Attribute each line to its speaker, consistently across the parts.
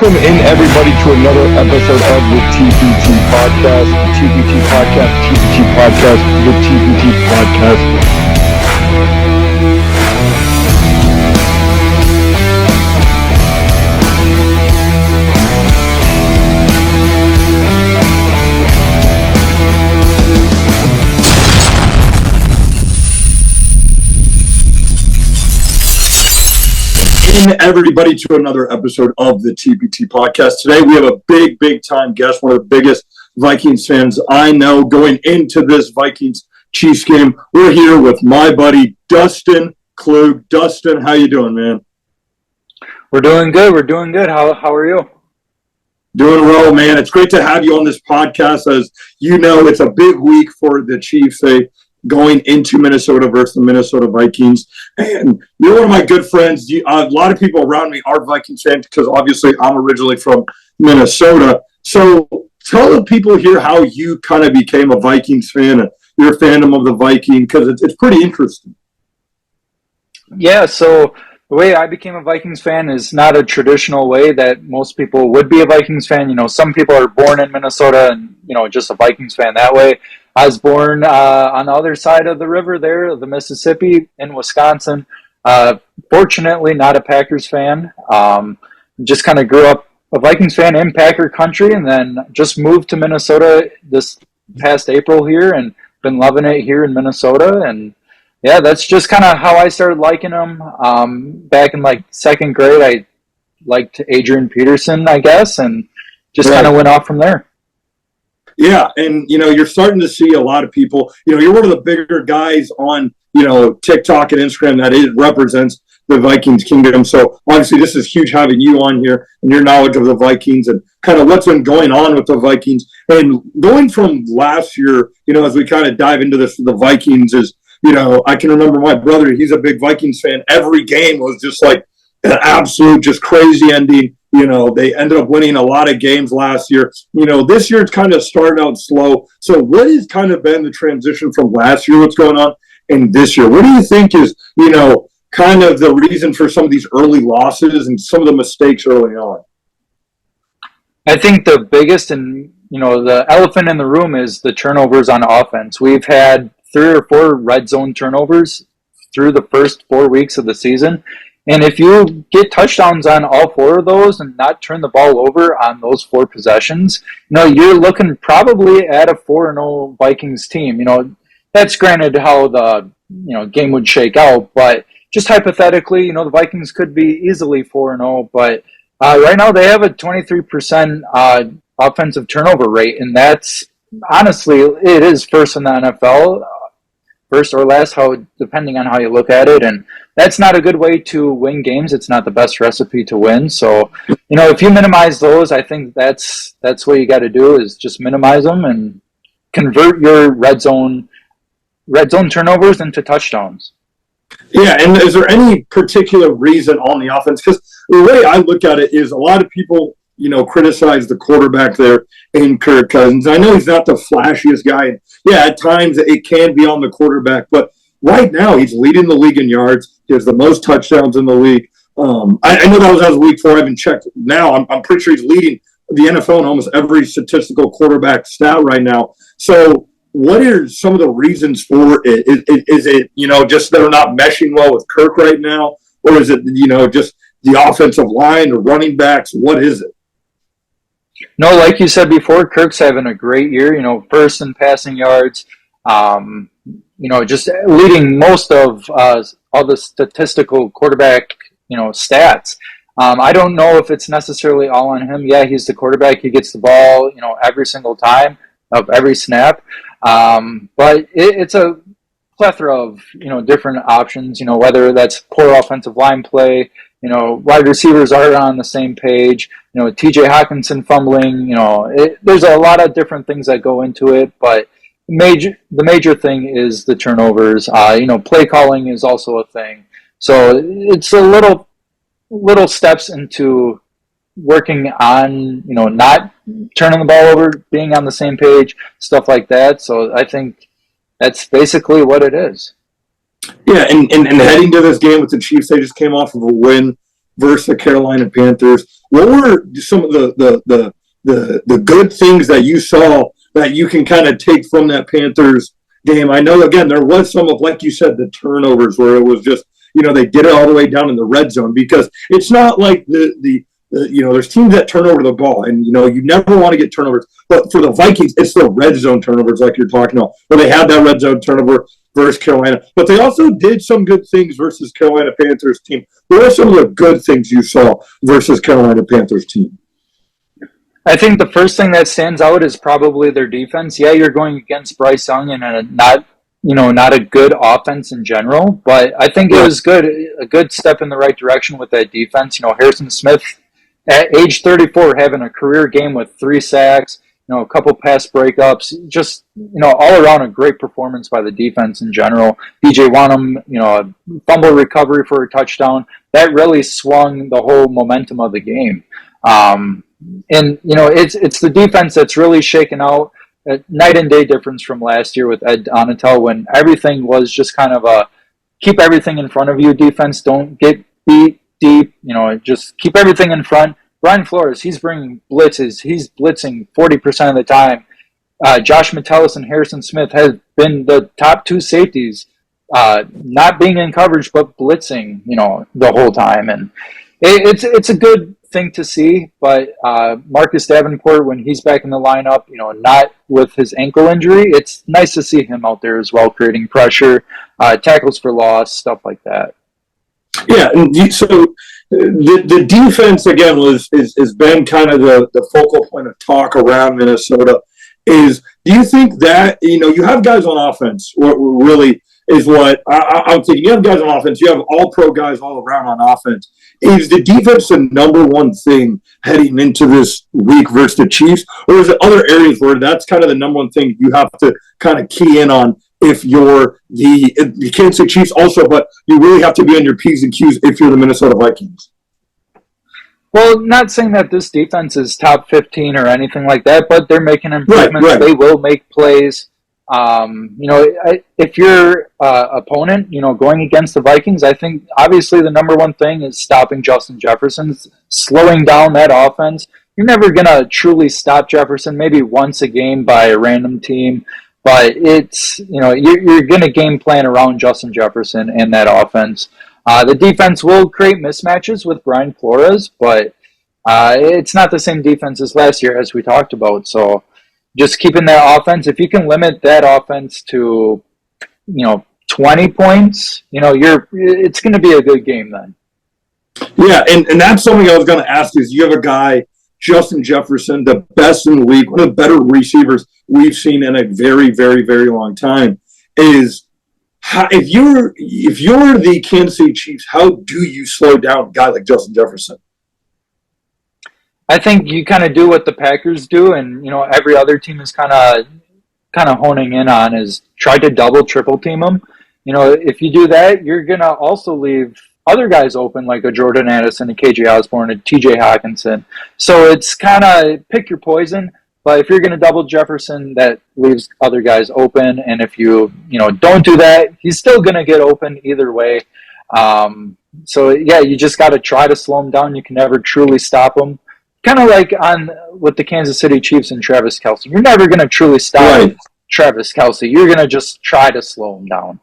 Speaker 1: Welcome in, everybody, to another episode of the TPT Podcast. The TPT Podcast. Everybody to another episode of the TPT Podcast. Today we have a big time guest, one of the biggest Vikings fans I know going into this Vikings Chiefs game. We're here with my buddy Dustin Klug. Dustin, how you doing, man?
Speaker 2: We're doing good. How are you?
Speaker 1: Doing well, man. It's great to have you on this podcast. As you know, it's a big week for the Chiefs. Going into Minnesota versus the Minnesota Vikings. And you're one of my good friends. A lot of people around me are Vikings fans because obviously I'm originally from Minnesota. So tell the people here how you kind of became a Vikings fan and your fandom of the Vikings, because it's pretty interesting.
Speaker 2: Yeah, so the way I became a Vikings fan is not a traditional way that most people would be a Vikings fan. You know, some people are born in Minnesota and, just a Vikings fan that way. I was born on the other side of the river there, the Mississippi, in Wisconsin. Fortunately, not a Packers fan. Just kind of grew up a Vikings fan in Packer country, and then just moved to Minnesota this past April here, and been loving it here in Minnesota. And yeah, that's just kind of how I started liking them. Back in second grade, I liked Adrian Peterson, I guess, and just kind of went off from there.
Speaker 1: Yeah, and, you're starting to see a lot of people. You're one of the bigger guys on, TikTok and Instagram that represents the Vikings kingdom. So, obviously, this is huge having you on here and your knowledge of the Vikings and kind of what's been going on with the Vikings. And going from last year, as we kind of dive into this, the Vikings is, I can remember my brother, he's a big Vikings fan. Every game was just like an absolute, just crazy ending. They ended up winning a lot of games last year. This year it's kind of started out slow. So what has kind of been the transition from last year, what's going on, and this year? What do you think is, kind of the reason for some of these early losses and some of the mistakes early on?
Speaker 2: I think the biggest and, the elephant in the room is the turnovers on offense. We've had 3 or 4 red zone turnovers through the first 4 weeks of the season. And if you get touchdowns on all 4 of those and not turn the ball over on those 4 possessions, you're looking probably at a 4-0 Vikings team. That's granted how the game would shake out, but just hypothetically, the Vikings could be easily 4-0. But right now they have a 23% offensive turnover rate, and that's honestly, it is first in the NFL. First or last, depending on how you look at it. And that's not a good way to win games. It's not the best recipe to win. So, if you minimize those, I think that's what you got to do, is just minimize them and convert your red zone turnovers into touchdowns.
Speaker 1: Yeah, and is there any particular reason on the offense? Because the way I look at it is a lot of people, criticize the quarterback there in Kirk Cousins. I know he's not the flashiest guy. Yeah, at times it can be on the quarterback, but right now he's leading the league in yards. He has the most touchdowns in the league. I know that was as of week 4. I haven't checked now. I'm pretty sure he's leading the NFL in almost every statistical quarterback stat right now. So what are some of the reasons for it? Is it, just they're not meshing well with Kirk right now? Or is it, just the offensive line or running backs? What is it?
Speaker 2: No, like you said before, Kirk's having a great year, first in passing yards, just leading most of all the statistical quarterback, stats. I don't know if it's necessarily all on him. Yeah, he's the quarterback. He gets the ball, every single time of every snap. But it's a plethora of, different options, whether that's poor offensive line play, wide receivers aren't on the same page, TJ Hawkinson fumbling, there's a lot of different things that go into it, but the major thing is the turnovers. Play calling is also a thing. So it's a little steps into working on, not turning the ball over, being on the same page, stuff like that. So I think that's basically what it is.
Speaker 1: Yeah, and heading to this game with the Chiefs, they just came off of a win versus the Carolina Panthers. What were some of the good things that you saw that you can kind of take from that Panthers game? I know, again, there was some of, like you said, the turnovers where it was just, they did it all the way down in the red zone, because it's not like there's teams that turn over the ball, and you never want to get turnovers. But for the Vikings, it's the red zone turnovers, like you're talking about, where they had that red zone turnover versus Carolina. But they also did some good things versus Carolina Panthers team. What are some of the good things you saw versus Carolina Panthers team?
Speaker 2: I think the first thing that stands out is probably their defense. Yeah, you're going against Bryce Young and not a good offense in general, but I think it was a good step in the right direction with that defense. Harrison Smith at age 34 having a career game with 3 sacks, a couple pass breakups, just, all around a great performance by the defense in general. DJ Wanham, a fumble recovery for a touchdown. That really swung the whole momentum of the game. It's the defense that's really shaken out. A night and day difference from last year with Ed Donatel, when everything was just kind of a keep everything in front of you defense. Don't get beat deep. Just keep everything in front. Brian Flores, he's bringing blitzes. He's blitzing 40% of the time. Josh Metellus and Harrison Smith have been the top 2 safeties, not being in coverage but blitzing, the whole time. And it's a good thing to see, but Marcus Davenport, when he's back in the lineup, not with his ankle injury, it's nice to see him out there as well, creating pressure, tackles for loss, stuff like that.
Speaker 1: Yeah, and so the defense again has been kind of the focal point of talk around Minnesota. Do you think that you have guys on offense? What really is what I'm thinking. You have guys on offense. You have all pro guys all around on offense. Is the defense the number one thing heading into this week versus the Chiefs, or is it other areas where that's kind of the number one thing you have to kind of key in on if you're the Kansas City Chiefs also, but you really have to be on your P's and Q's if you're the Minnesota Vikings?
Speaker 2: Well, not saying that this defense is top 15 or anything like that, but they're making improvements.
Speaker 1: Right.
Speaker 2: They will make plays. If your opponent, going against the Vikings, I think obviously the number one thing is stopping Justin Jefferson, slowing down that offense. You're never going to truly stop Jefferson, maybe once a game by a random team, but it's, you're going to game plan around Justin Jefferson and that offense. The defense will create mismatches with Brian Flores, but it's not the same defense as last year, as we talked about. So just keeping that offense, if you can limit that offense to, 20 points, it's going to be a good game then.
Speaker 1: Yeah, and that's something I was going to ask is you have a guy, Justin Jefferson, the best in the league, one of the better receivers we've seen in a very, very, very long time. If you're the Kansas City Chiefs, how do you slow down a guy like Justin Jefferson?
Speaker 2: I think you kind of do what the Packers do, and every other team is kind of honing in on is try to double, triple team him. If you do that, you're gonna also leave other guys open like a Jordan Addison, a KJ Osborne, a TJ Hawkinson. So it's kind of pick your poison. But if you're going to double Jefferson, that leaves other guys open. And if you don't do that, he's still going to get open either way. You just got to try to slow him down. You can never truly stop him. Kind of like with the Kansas City Chiefs and Travis Kelce. You're never going to truly stop Travis Kelce. You're going to just try to slow him down.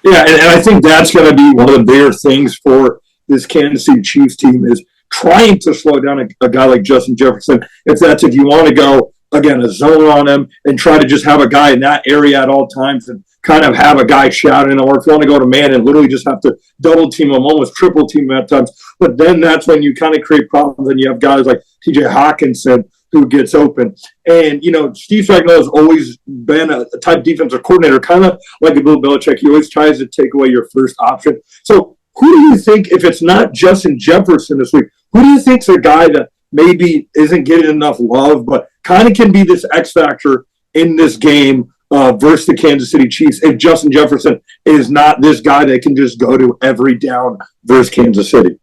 Speaker 1: Yeah, and I think that's going to be one of the bigger things for this Kansas City Chiefs team is trying to slow down a guy like Justin Jefferson. If you want to go, again, a zone on him and try to just have a guy in that area at all times and kind of have a guy shouting, or if you want to go to man and literally just have to double team him, almost triple team him at times. But then that's when you kind of create problems and you have guys like TJ Hawkinson who gets open. And, Steve Spagnuolo has always been a type defensive coordinator, kind of like a Bill Belichick. He always tries to take away your first option. So who do you think, if it's not Justin Jefferson this week, who do you think's a guy that maybe isn't getting enough love, but kind of can be this X factor in this game versus the Kansas City Chiefs if Justin Jefferson is not this guy that can just go to every down versus Kansas City?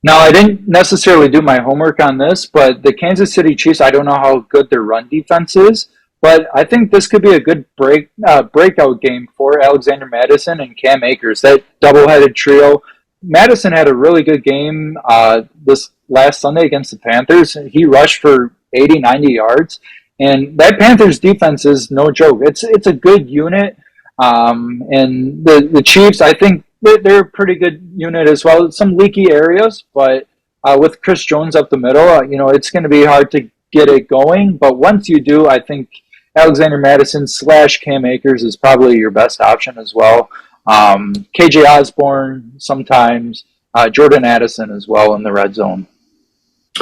Speaker 2: Now, I didn't necessarily do my homework on this, but the Kansas City Chiefs, I don't know how good their run defense is, but I think this could be a good breakout game for Alexander Mattison and Cam Akers. That double-headed trio, Madison had a really good game this last Sunday against the Panthers. He rushed for 80, 90 yards. And that Panthers defense is no joke. It's a good unit. And the Chiefs, I think they're a pretty good unit as well. Some leaky areas, but with Chris Jones up the middle, it's going to be hard to get it going. But once you do, I think Alexander Madison / Cam Akers is probably your best option as well. KJ Osborne sometimes, Jordan Addison as well in the red zone.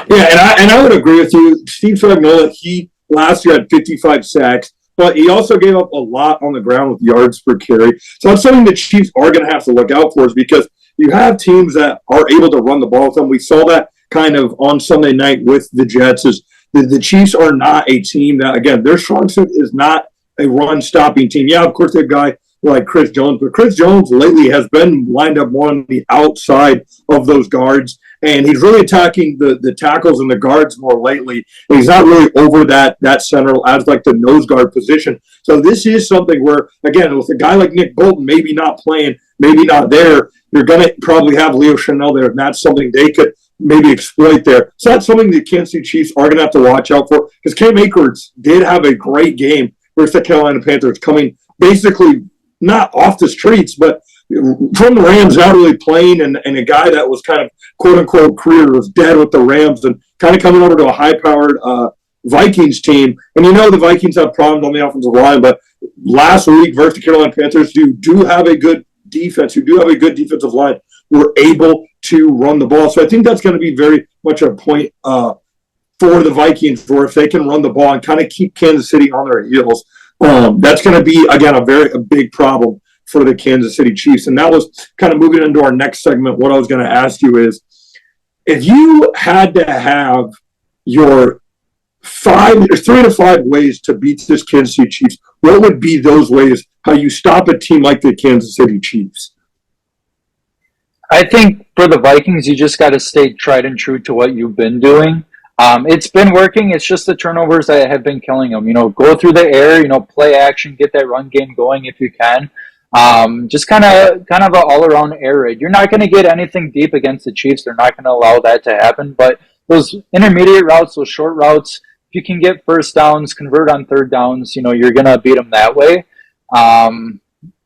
Speaker 1: Yeah, and I would agree with you. Steve Spagnuolo, he last year had 55 sacks, but he also gave up a lot on the ground with yards per carry. So that's something the Chiefs are going to have to look out for, is because you have teams that are able to run the ball with them. We saw that kind of on Sunday night with the Jets. Is the Chiefs are not a team that, again, their strong suit is not a run-stopping team. Yeah, of course, they've got a guy like Chris Jones, but Chris Jones lately has been lined up more on the outside of those guards, and he's really attacking the tackles and the guards more lately. And he's not really over that center as like the nose guard position. So this is something where, again, with a guy like Nick Bolton maybe not playing, maybe not there, you're going to probably have Leo Chanel there, and that's something they could maybe exploit there. So that's something the Kansas City Chiefs are going to have to watch out for, because Cam Akers did have a great game versus the Carolina Panthers, coming basically not off the streets, but from the Rams, not really playing, and a guy that was kind of quote-unquote career was dead with the Rams, and kind of coming over to a high-powered Vikings team. And the Vikings have problems on the offensive line, but last week versus the Carolina Panthers, who do have a good defense, who do have a good defensive line, were able to run the ball. So I think that's going to be very much a point for the Vikings, where if they can run the ball and kind of keep Kansas City on their heels, that's going to be, again, a big problem for the Kansas City Chiefs. And that was kind of moving into our next segment. What I was going to ask you is, if you had to have your 3 to 5 ways to beat this Kansas City Chiefs, what would be those ways, how you stop a team like the Kansas City Chiefs?
Speaker 2: I think for the Vikings, you just got to stay tried and true to what you've been doing. It's been working. It's just the turnovers that have been killing them. Go through the air, play action, get that run game going if you can. Just kind of an all-around air raid. You're not going to get anything deep against the Chiefs. They're not going to allow that to happen. But those intermediate routes, those short routes, if you can get first downs, convert on third downs, you're going to beat them that way.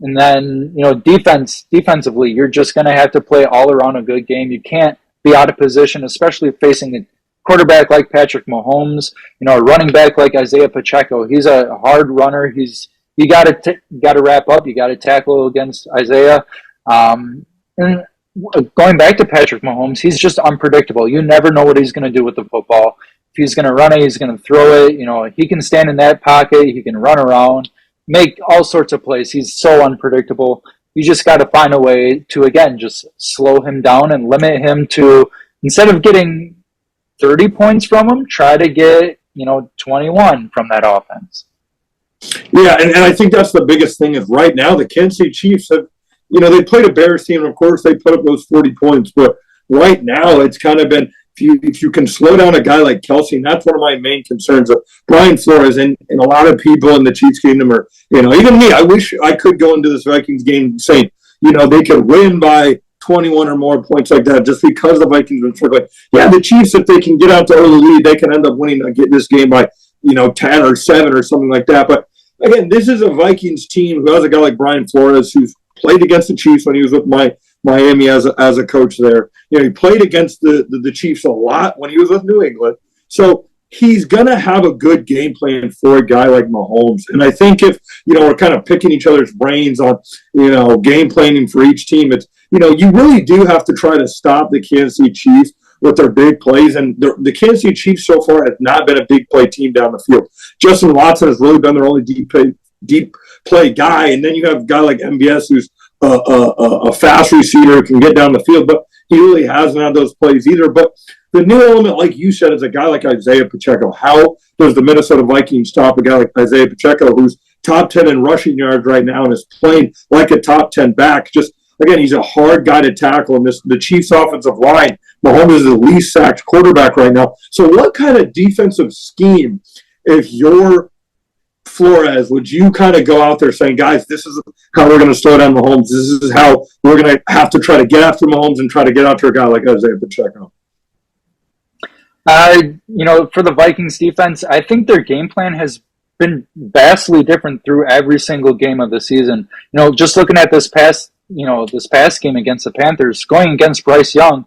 Speaker 2: And then, defensively, you're just going to have to play all around a good game. You can't be out of position, especially facing a quarterback like Patrick Mahomes, a running back like Isaiah Pacheco. He's a hard runner. You got to wrap up. You got to tackle against Isaiah. And going back to Patrick Mahomes, he's just unpredictable. You never know what he's going to do with the football. If he's going to run it, he's going to throw it. He can stand in that pocket. He can run around, make all sorts of plays. He's so unpredictable. You just got to find a way to, again, just slow him down and limit him to, instead of getting 30 points from him, try to get, 21 from that offense.
Speaker 1: Yeah, and I think that's the biggest thing is right now the Kansas City Chiefs have, they played a Bears team, and of course they put up those 40 points, but right now it's kind of been, if you can slow down a guy like Kelsey, and that's one of my main concerns of Brian Flores, and a lot of people in the Chiefs kingdom are, even me, I wish I could go into this Vikings game saying, they could win by 21 or more points like that, just because the Vikings are struggling. Yeah, the Chiefs, if they can get out to early lead, they can end up winning and get this game by 10 or 7 or something like that. But again, this is a Vikings team who has a guy like Brian Flores, who's played against the Chiefs when he was with Miami as a coach there. He played against the Chiefs a lot when he was with New England. So he's going to have a good game plan for a guy like Mahomes. And I think if, we're kind of picking each other's brains on, game planning for each team, it's, you really do have to try to stop the Kansas City Chiefs with their big plays. And the Kansas City Chiefs so far have not been a big play team down the field. Justin Watson has really been their only deep play guy. And then you have a guy like MBS who's a fast receiver who can get down the field, but he really hasn't had those plays either. But the new element, like you said, is a guy like Isaiah Pacheco. How does the Minnesota Vikings stop a guy like Isaiah Pacheco, who's top 10 in rushing yards right now and is playing like a top 10 back? Just, again, he's a hard guy to tackle. And the Chiefs' offensive line, Mahomes is the least sacked quarterback right now. So what kind of defensive scheme, if you're Flores, would you kind of go out there saying, guys, this is how we're going to slow down Mahomes. This is how we're going to have to try to get after Mahomes and try to get after a guy like Isaiah Pacheco?
Speaker 2: For the Vikings defense, I think their game plan has been vastly different through every single game of the season. Just looking at this past game against the Panthers, going against Bryce Young,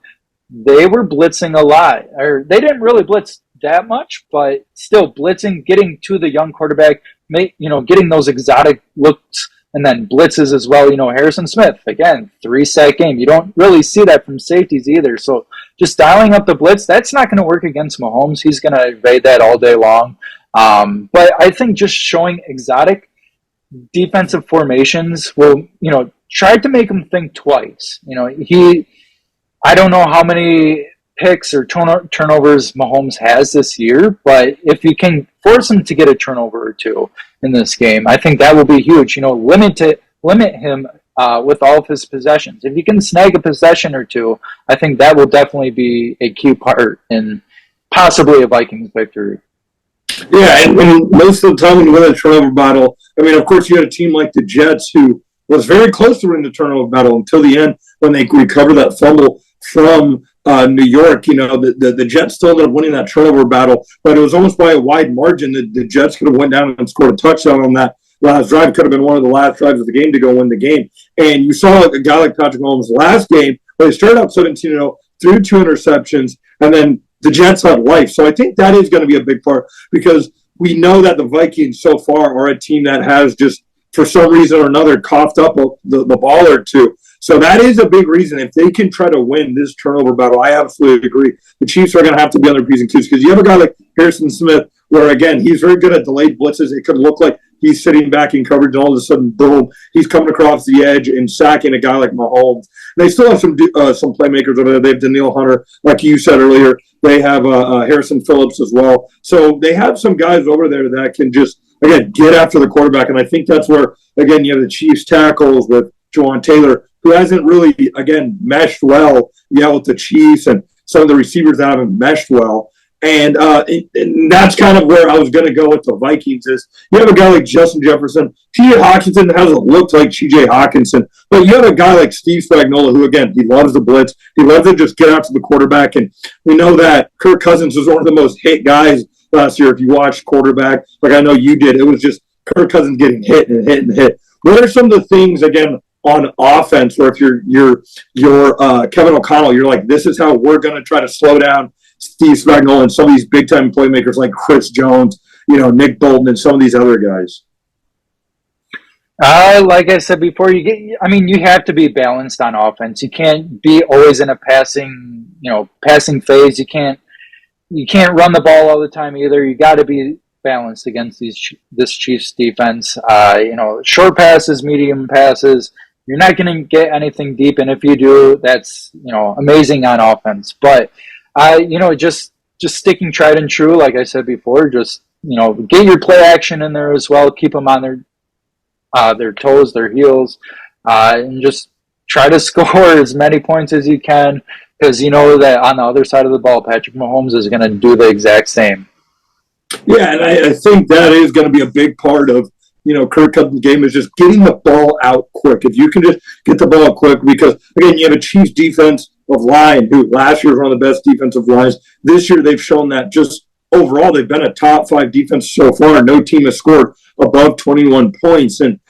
Speaker 2: they were blitzing a lot. Or they didn't really blitz that much, but still blitzing, getting to the young quarterback, getting those exotic looks, and then blitzes as well. Harrison Smith, again, 3-sack game. You don't really see that from safeties either. So just dialing up the blitz, that's not going to work against Mahomes. He's going to evade that all day long. But I think just showing exotic defensive formations will, try to make him think twice. I don't know how many picks or turnovers Mahomes has this year, but if you can force him to get a turnover or two in this game, I think that will be huge. Limit him with all of his possessions. If you can snag a possession or two, I think that will definitely be a key part in possibly a Vikings victory.
Speaker 1: Yeah, and most of the time when you win a turnover battle, of course you had a team like the Jets who was very close to winning the turnover battle until the end when they recovered that fumble from New York. The Jets still ended up winning that turnover battle, but it was almost by a wide margin. The Jets could have went down and scored a touchdown on that last drive. Could have been one of the last drives of the game to go win the game. And you saw a guy like Patrick Mahomes last game, where they started out 17-0, threw 2 interceptions, and then the Jets had life. So I think that is going to be a big part, because we know that the Vikings so far are a team that has just, for some reason or another, coughed up the ball or two. So that is a big reason. If they can try to win this turnover battle, I absolutely agree. The Chiefs are going to have to be on their P's and Q's, because you have a guy like Harrison Smith where, again, he's very good at delayed blitzes. It could look like he's sitting back in coverage, and all of a sudden, boom, he's coming across the edge and sacking a guy like Mahomes. They still have some playmakers over there. They have Daniil Hunter, like you said earlier. They have Harrison Phillips as well. So they have some guys over there that can just, again, get after the quarterback. And I think that's where, again, you have the Chiefs tackles with Jawan Taylor, who hasn't really, again, meshed well with the Chiefs, and some of the receivers that haven't meshed well. And that's kind of where I was going to go with the Vikings is you have a guy like Justin Jefferson. T.J. Hawkinson hasn't looked like T.J. Hawkinson, but you have a guy like Steve Spagnuolo who, again, he loves the blitz. He loves to just get out to the quarterback. And we know that Kirk Cousins was one of the most hit guys last year. If you watched quarterback, like I know you did, it was just Kirk Cousins getting hit and hit and hit. What are some of the things, again, on offense where if you're Kevin O'Connell, you're like, this is how we're going to try to slow down Steve Spagnuolo and some of these big-time playmakers like Chris Jones, Nick Bolton, and some of these other guys?
Speaker 2: Like I said before, you have to be balanced on offense. You can't be always in a passing phase. You can't run the ball all the time either. You got to be balanced against this Chiefs defense. Short passes, medium passes. You're not going to get anything deep, and if you do, that's amazing on offense. But just sticking tried and true, like I said before, just get your play action in there as well. Keep them on their toes, their heels, and just try to score as many points as you can, because you know that on the other side of the ball, Patrick Mahomes is going to do the exact same.
Speaker 1: Yeah, and I think that is going to be a big part of Kirk Cousins' game is just getting the ball out quick. If you can just get the ball out quick, because again, you have a Chiefs defense of line who last year was one of the best defensive lines. This year they've shown that just overall they've been a top 5 defense so far. No team has scored above 21 points, and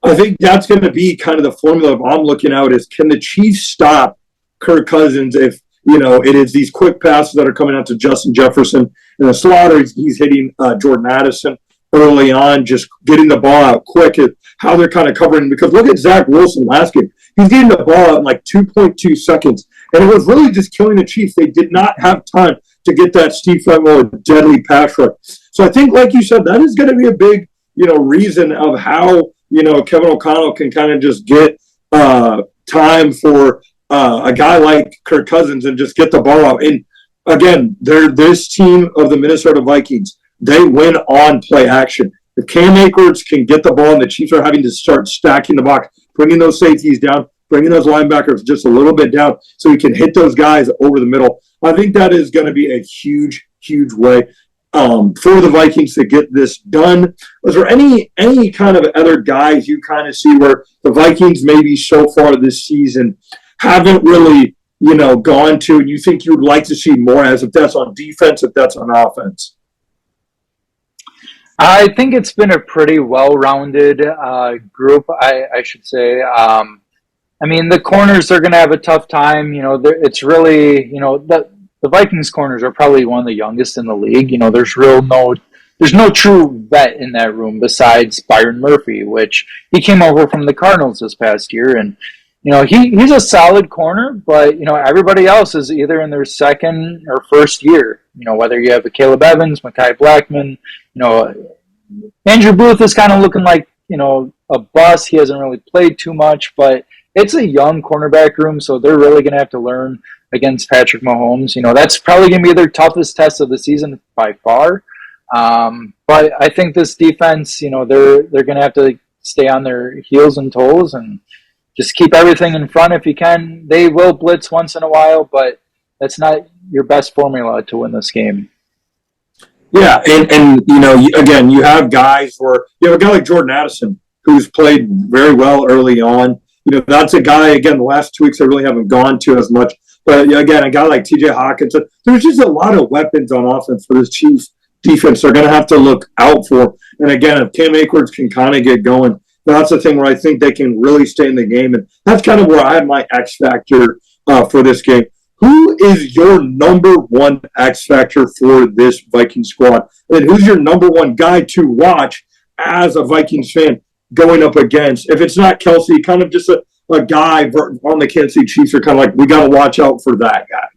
Speaker 1: I think that's going to be kind of the formula I'm looking out is, can the Chiefs stop Kirk Cousins if it is these quick passes that are coming out to Justin Jefferson in the slaughter. He's hitting Jordan Addison early on, just getting the ball out quick, how they're kind of covering. Because look at Zach Wilson last game. He's getting the ball out in like 2.2 seconds. And it was really just killing the Chiefs. They did not have time to get that Steve Spagnuolo deadly pass rush. So I think, like you said, that is going to be a big, reason of how, Kevin O'Connell can kind of just get time for a guy like Kirk Cousins and just get the ball out. And again, they're this team of the Minnesota Vikings. They win on play action. If Cam Akers can get the ball and the Chiefs are having to start stacking the box, bringing those safeties down, bringing those linebackers just a little bit down so he can hit those guys over the middle, I think that is going to be a huge, huge way. for the Vikings to get this done. Was there any kind of other guys you kind of see where the Vikings maybe so far this season haven't really, gone to, and you think you'd like to see more as, if that's on defense, if that's on offense?
Speaker 2: I think it's been a pretty well-rounded group, I should say. The corners are going to have a tough time. It's really, the Vikings corners are probably one of the youngest in the league. There's no true vet in that room besides Byron Murphy, which he came over from the Cardinals this past year. And, he's a solid corner, but, everybody else is either in their second or first year. Whether you have a Caleb Evans, Mekhi Blackman, Andrew Booth is kind of looking like, a bust. He hasn't really played too much, but it's a young cornerback room, so they're really going to have to learn against Patrick Mahomes. That's probably going to be their toughest test of the season by far. But I think this defense, they're going to have to stay on their heels and toes and just keep everything in front if you can. They will blitz once in a while, but that's not your best formula to win this game.
Speaker 1: Yeah, and again, you have guys where you have a guy like Jordan Addison who's played very well early on. That's a guy, again, the last 2 weeks I really haven't gone to as much. But, again, a guy like T.J. Hawkins, there's just a lot of weapons on offense for this Chiefs defense they're going to have to look out for. And, again, if Cam Akers can kind of get going, that's the thing where I think they can really stay in the game. And that's kind of where I have my X factor for this game. Who is your number one X factor for this Viking squad? And who's your number one guy to watch as a Vikings fan going up against? If it's not Kelsey, kind of just a guy on the Kansas City Chiefs are kind of like, we got to watch out for that guy.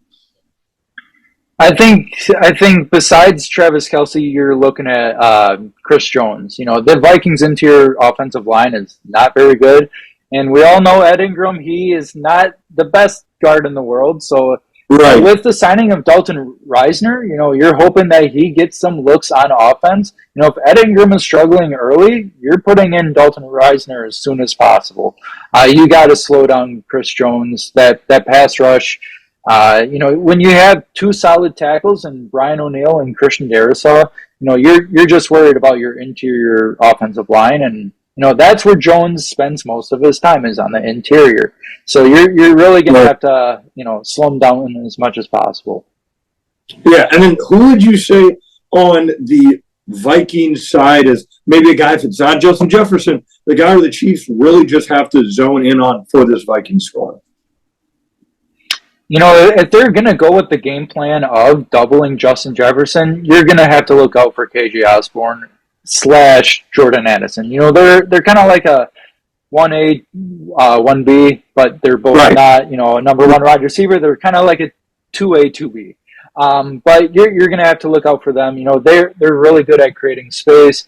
Speaker 2: I think besides Travis Kelsey, you're looking at Chris Jones. The Vikings' interior offensive line is not very good. And we all know Ed Ingram, he is not the best guard in the world. So right. With the signing of Dalton Reisner, you're hoping that he gets some looks on offense. If Ed Ingram is struggling early, you're putting in Dalton Reisner as soon as possible. You got to slow down Chris Jones, that pass rush. When you have two solid tackles and Brian O'Neill and Christian Darrisaw, you're just worried about your interior offensive line, and that's where Jones spends most of his time, is on the interior. So you're really going to have to slow him down as much as possible.
Speaker 1: Yeah, and then who would you say on the Vikings side is maybe a guy, if it's not Justin Jefferson, the guy who the Chiefs really just have to zone in on for this Vikings squad?
Speaker 2: If they're going to go with the game plan of doubling Justin Jefferson, you're going to have to look out for KJ Osborne / Jordan Addison. They're kind of like a 1A, 1B, but they're both not, a number one wide receiver. They're kind of like a 2A, 2B. But you're going to have to look out for them. They're really good at creating space.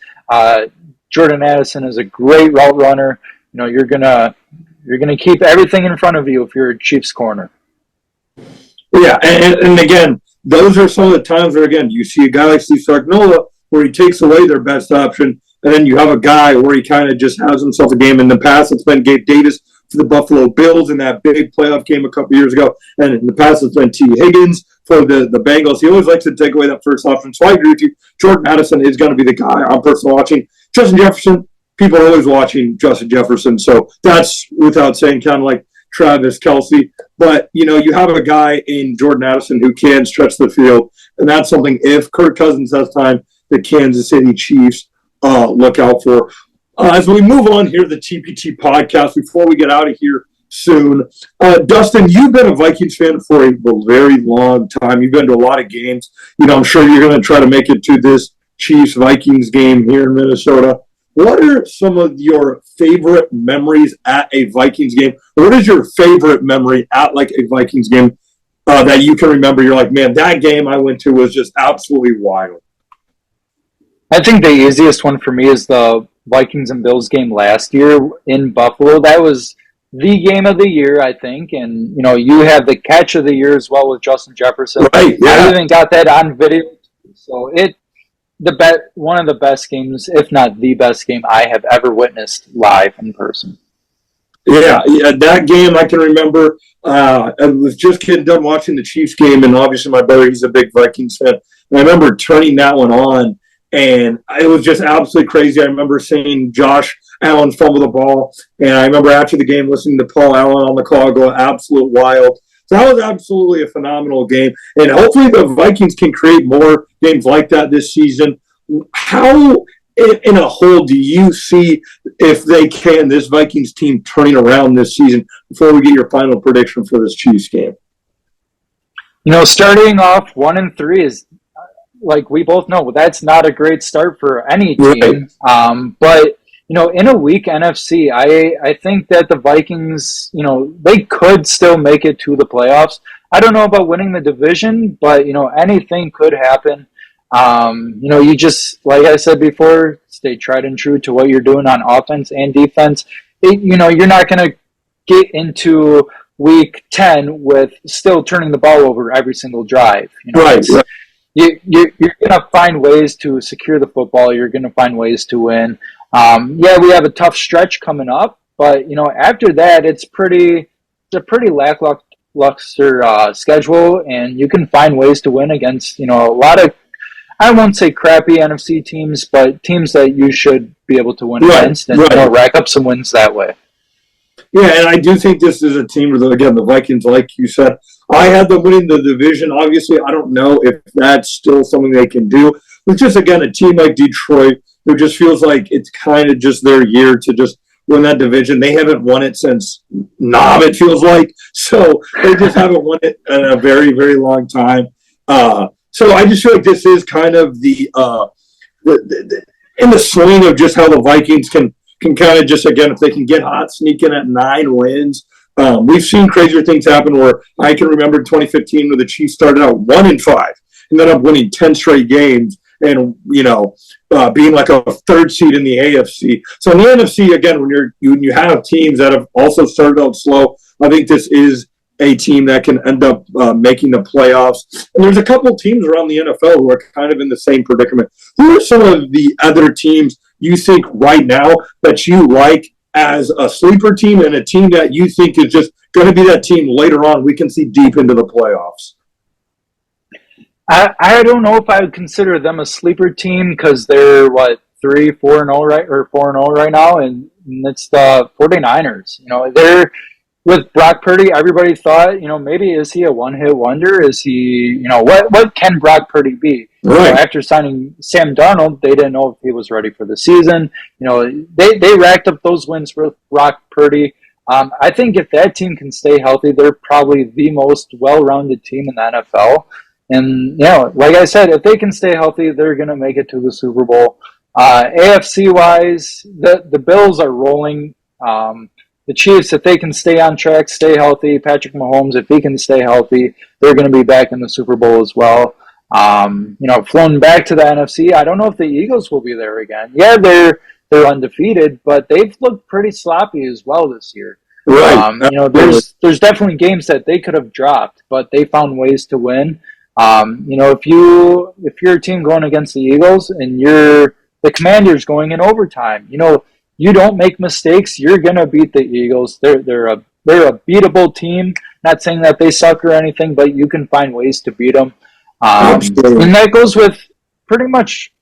Speaker 2: Jordan Addison is a great route runner. You're going to keep everything in front of you if you're a Chiefs corner.
Speaker 1: Yeah, and again, those are some of the times where, again, you see a guy like Steve Sarknola where he takes away their best option, and then you have a guy where he kind of just has himself a game. In the past, it's been Gabe Davis for the Buffalo Bills in that big playoff game a couple years ago, and in the past, it's been T. Higgins for the Bengals. He always likes to take away that first option. So I agree with you. Jordan Addison is going to be the guy I'm personally watching. Justin Jefferson, people are always watching Justin Jefferson, so that's without saying kind of like Travis Kelsey. But, you have a guy in Jordan Addison who can stretch the field, and that's something, if Kirk Cousins has time, the Kansas City Chiefs look out for. As we move on here to the TPT podcast, before we get out of here soon, Dustin, you've been a Vikings fan for a very long time. You've been to a lot of games. I'm sure you're going to try to make it to this Chiefs-Vikings game here in Minnesota. What are some of your favorite memories at a Vikings game? Or what is your favorite memory at like a Vikings game that you can remember? You're like, man, that game I went to was just absolutely wild.
Speaker 2: I think the easiest one for me is the Vikings and Bills game last year in Buffalo. That was the game of the year, I think. And, you have the catch of the year as well with Justin Jefferson.
Speaker 1: Right, yeah.
Speaker 2: I even got that on video. So one of the best games, if not the best game I have ever witnessed live in person.
Speaker 1: Yeah, that game I can remember. I was just getting done watching the Chiefs game, and obviously my brother, he's a big Vikings fan. And I remember turning that one on, and it was just absolutely crazy. I remember seeing Josh Allen fumble the ball, and I remember after the game listening to Paul Allen on the call go absolute wild. So that was absolutely a phenomenal game, and hopefully the Vikings can create more games like that this season. How, in a whole, do you see if they can, this Vikings team turning around this season before we get your final prediction for this Chiefs game?
Speaker 2: Starting off 1-3 is, like we both know, that's not a great start for any team.
Speaker 1: Right.
Speaker 2: But in a weak NFC, I think that the Vikings, they could still make it to the playoffs. I don't know about winning the division, but anything could happen. You just, like I said before, stay tried and true to what you're doing on offense and defense. You're not going to get into week 10 with still turning the ball over every single drive.
Speaker 1: Right.
Speaker 2: You're going to find ways to secure the football. You're going to find ways to win. We have a tough stretch coming up, but after that, it's a pretty lackluster schedule, and you can find ways to win against a lot of, I won't say crappy NFC teams, but teams that you should be able to win against and rack up some wins that way.
Speaker 1: Yeah, and I do think this is a team where, again, the Vikings, like you said, I had them winning the division. Obviously, I don't know if that's still something they can do. But just, again, a team like Detroit, who just feels like it's kind of just their year to just win that division. They haven't won it since Nom, it feels like. So they just haven't won it in a very, very long time. So I just feel like this is kind of the in the swing of just how the Vikings can kind of just, again, if they can get hot, sneak in at 9 wins. We've seen crazier things happen where I can remember 2015 where the Chiefs started out 1-5 and ended up winning 10 straight games and, being like a 3rd seed in the AFC. So in the NFC, again, when you have teams that have also started out slow, I think this is a team that can end up making the playoffs. And there's a couple of teams around the NFL who are kind of in the same predicament. Who are some of the other teams you think right now that you like as a sleeper team and a team that you think is just going to be that team later on we can see deep into the playoffs?
Speaker 2: I don't know if I would consider them a sleeper team because they're 3-4-0 right, or 4-0 right now, and it's the 49ers. They're with Brock Purdy. Everybody thought, maybe is he a one-hit wonder? Is he, what can Brock Purdy be?
Speaker 1: Right.
Speaker 2: After signing Sam Darnold, they didn't know if he was ready for the season. They racked up those wins with Brock Purdy. I think if that team can stay healthy, they're probably the most well-rounded team in the NFL. And, like I said, if they can stay healthy, they're going to make it to the Super Bowl. AFC-wise, the Bills are rolling. The Chiefs, if they can stay on track, stay healthy, Patrick Mahomes, if he can stay healthy, they're going to be back in the Super Bowl as well. Flown back to the NFC, I don't know if the Eagles will be there again. Yeah, they're undefeated, but they've looked pretty sloppy as well this year.
Speaker 1: Right.
Speaker 2: There's definitely games that they could have dropped, but they found ways to win. If you're a team going against the Eagles and you're the Commanders going in overtime, you don't make mistakes, you're gonna beat the Eagles. They're a beatable team. Not saying that they suck or anything, but you can find ways to beat them. And that goes with pretty much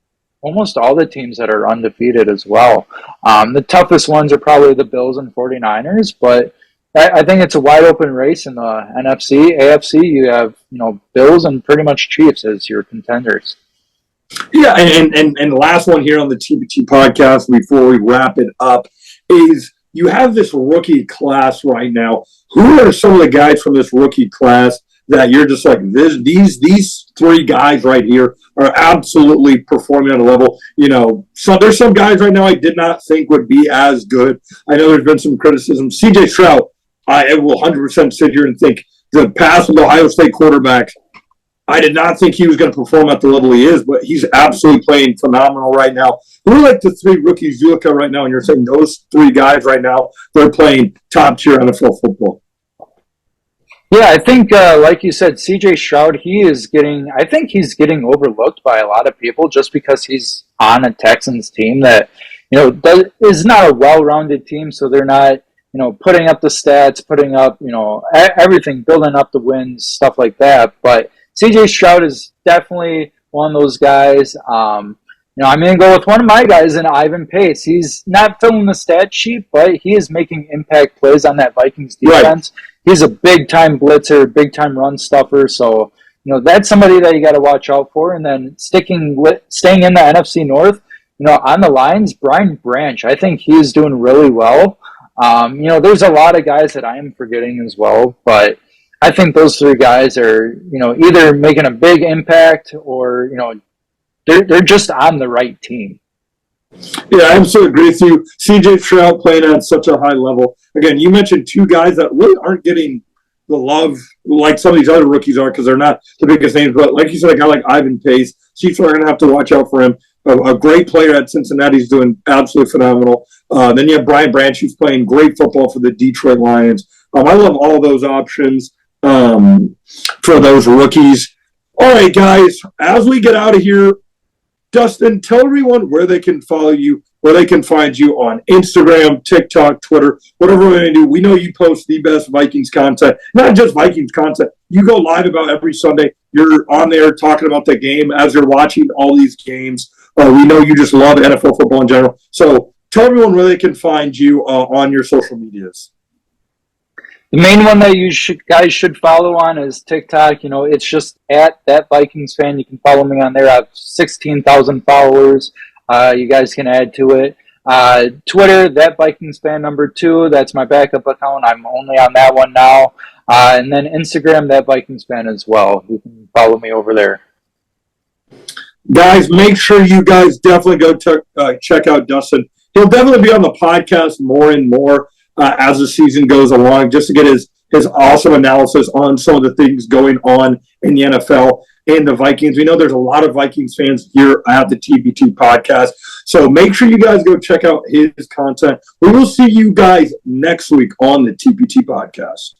Speaker 2: almost all the teams that are undefeated as well. The toughest ones are probably the Bills and 49ers, but I think it's a wide open race in the NFC. AFC, you have Bills and pretty much Chiefs as your contenders.
Speaker 1: Yeah, and the last one here on the TBT podcast before we wrap it up is you have this rookie class right now. Who are some of the guys from this rookie class that you're just like, these 3 guys right here are absolutely performing at a level, so there's some guys right now I did not think would be as good. I know there's been some criticism. CJ Stroud, I will 100% sit here and think the past with Ohio State quarterbacks, I did not think he was going to perform at the level he is, but he's absolutely playing phenomenal right now. Who are like the 3 rookies you look at right now, and you're saying those 3 guys right now, they're playing top-tier NFL football?
Speaker 2: Yeah, I think, like you said, CJ Stroud, I think he's getting overlooked by a lot of people just because he's on a Texans team that, is not a well-rounded team, so they're not, putting up the stats, putting up, everything, building up the wins, stuff like that. But CJ Stroud is definitely one of those guys. I'm going to go with one of my guys in Ivan Pace. He's not filling the stat sheet, but he is making impact plays on that Vikings defense. Right. He's a big-time blitzer, big-time run stuffer. So, that's somebody that you got to watch out for. And then staying in the NFC North, on the lines, Brian Branch, I think he's doing really well. There's a lot of guys that I am forgetting as well, but I think those three guys are, either making a big impact or, they're just on the right team.
Speaker 1: Yeah, I absolutely agree with you. CJ Stroud playing at such a high level. Again, you mentioned two guys that really aren't getting the love like some of these other rookies are because they're not the biggest names. But like you said, a guy like Ivan Pace, Chiefs are going to have to watch out for him. A great player at Cincinnati. He's doing absolutely phenomenal. Then you have Brian Branch, who's playing great football for the Detroit Lions. I love all those options for those rookies. All right, guys, as we get out of here, Dustin, tell everyone where they can follow you, where they can find you on Instagram, TikTok, Twitter, whatever we're going to do. We know you post the best Vikings content, not just Vikings content. You go live about every Sunday. You're on there talking about the game as you're watching all these games. We know you just love NFL football in general. So tell everyone where they can find you on your social medias.
Speaker 2: The main one that you guys should follow on is TikTok. It's just at That Vikings Fan. You can follow me on there. I have 16,000 followers. You guys can add to it. Twitter, That Vikings Fan #2. That's my backup account. I'm only on that one now. And then Instagram, That Vikings Fan as well. You can follow me over there.
Speaker 1: Guys, make sure you guys definitely go check out Dustin. He'll definitely be on the podcast more and more as the season goes along, just to get his awesome analysis on some of the things going on in the NFL and the Vikings. We know there's a lot of Vikings fans here at the TBT podcast, so make sure you guys go check out his content. We will see you guys next week on the TBT podcast.